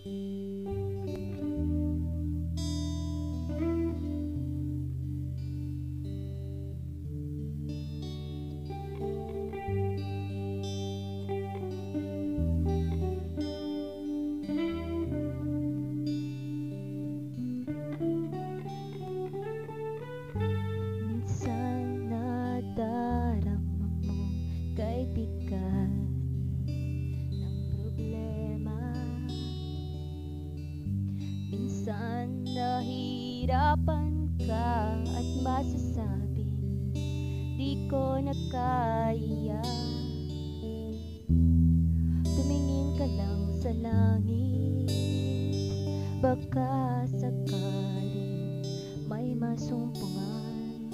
Minsan nadarama mo kay bigat ng problema. Minsan nahihirapan ka at masasabing di ko na kaya. Tumingin ka lang sa langit, baka sakaling may masumpungan.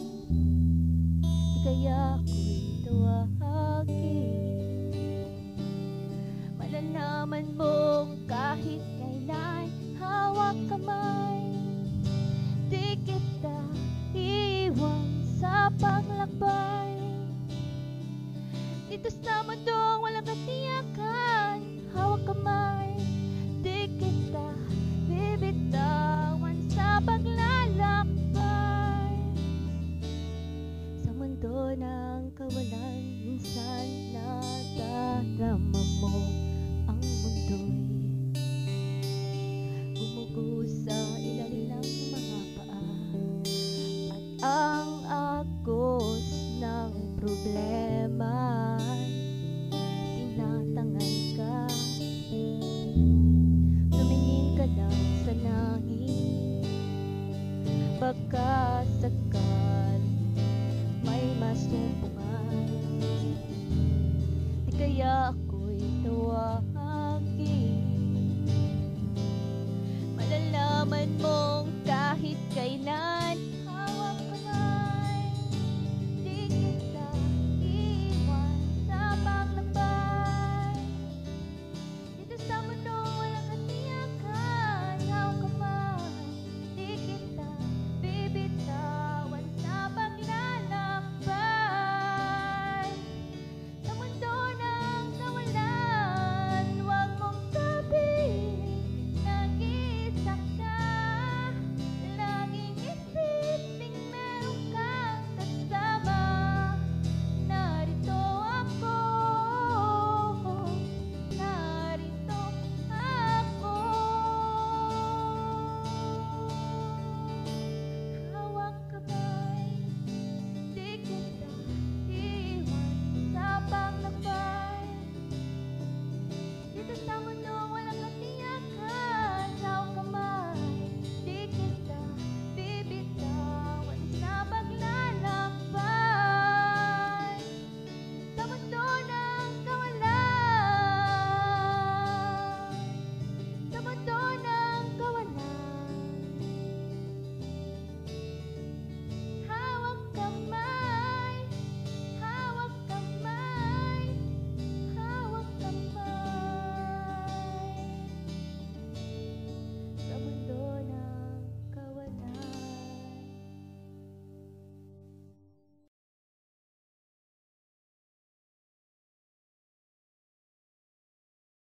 Di kaya ako'y tawagin, malalaman mong kahit kailan hawak kamay. Di kita iiwan sa paglakbay dito sa mundong walang katiyakan. Hawak kamay, di kita bibitawan sa paglalakbay. Sa mundo ng kawalan, minsan nadarama mo ang mundo'y gumugo sa ilalim ng mga paa, at ang agos ng problema'y tinatangan ka. Tumingin ka lang sa langit, baka sakaling may masumpungan. Di kaya ako'y tawagin, malalaman mong kahit kailan